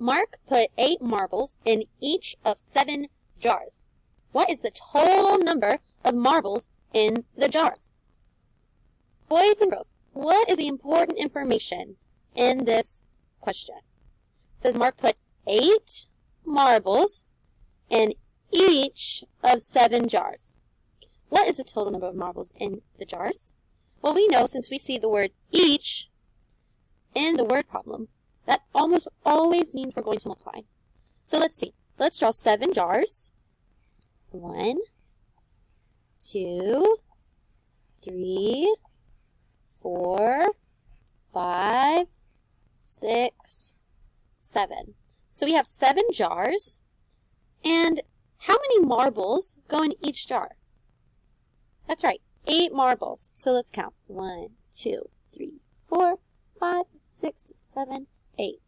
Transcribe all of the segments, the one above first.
Mark put 8 marbles in each of 7 jars. What is the total number of marbles in the jars? Boys and girls, what is the important information in this question? It says Mark put 8 marbles in each of 7 jars. What is the total number of marbles in the jars? Well, we know since we see the word each in the word problem, that almost always means we're going to multiply. So let's see. Let's draw 7 jars. 1, 2, 3, 4, 5, 6, 7. So we have 7 jars. And how many marbles go in each jar? That's right, 8 marbles. So let's count. 1, 2, 3, 4, 5, 6, 7, 8.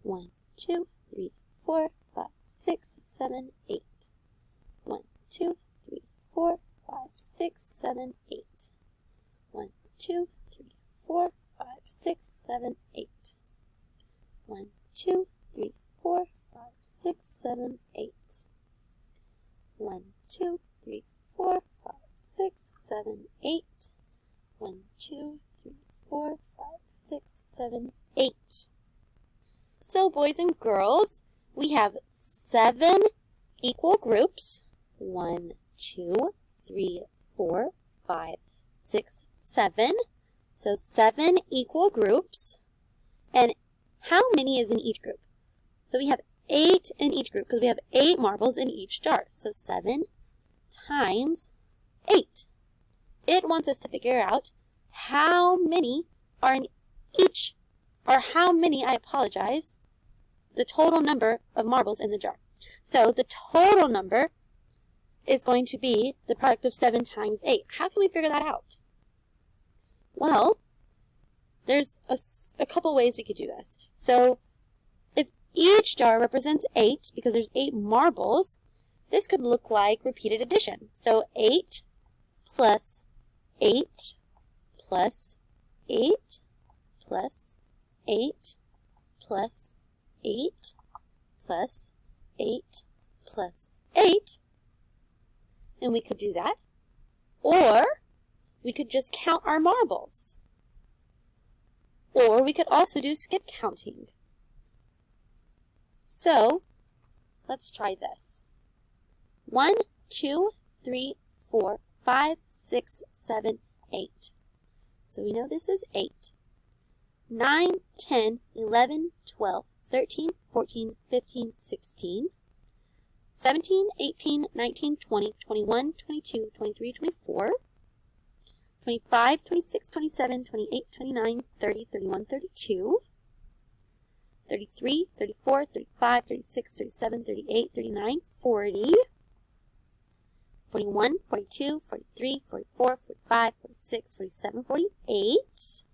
1, 2, 3, 4, 5, 6, 7, 8. 1, 2, 3, 4, 5, 6, 7, 8. 1, 2, 3, 4, 5, 6, 7, 8. 1, 2, 3, 4, 5, 6, 7, 8. 1, 2, 3, 4, 5, 6, 7, 8. 1, 2, 3, 4, 5, 6, 7, 8. So, boys and girls, we have 7 equal groups. 1, 2, 3, 4, 5, 6, 7. So 7 equal groups. And how many is in each group? So we have 8 in each group because we have 8 marbles in each jar. So 7 times 8. It wants us to figure out how many are in each, or how many, the total number of marbles in the jar. So the total number is going to be the product of 7 times 8. How can we figure that out? Well, there's a couple ways we could do this. So if each jar represents 8, because there's 8 marbles, this could look like repeated addition. So 8 plus 8 plus 8 plus 8 plus 8 plus 8 plus 8. And we could do that. Or we could just count our marbles. Or we could also do skip counting. So let's try this. 1, 2, 3, 4, 5, 6, 7, 8. So we know this is 8. 9, 10, 11, 12, 13, 14, 15, 16, 17, 18, 19, 20, 21, 22, 23, 24, 25, 26, 27, 28, 29, 30, 31, 32, 33, 34, 35, 36, 37, 38, 39, 40, 41, 42, 43, 44, 45, 46, 47, 48,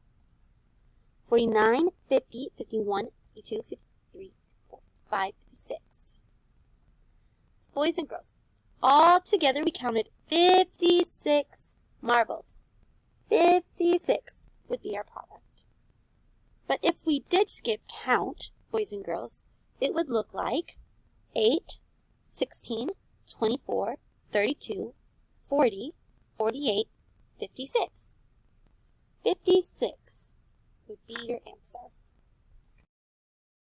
49, 50, 51, 52, 53, 54, 55, 56. So boys and girls, all together we counted 56 marbles. 56 would be our product. But if we did skip count, boys and girls, it would look like 8, 16, 24, 32, 40, 48, 56. 56 would be your answer.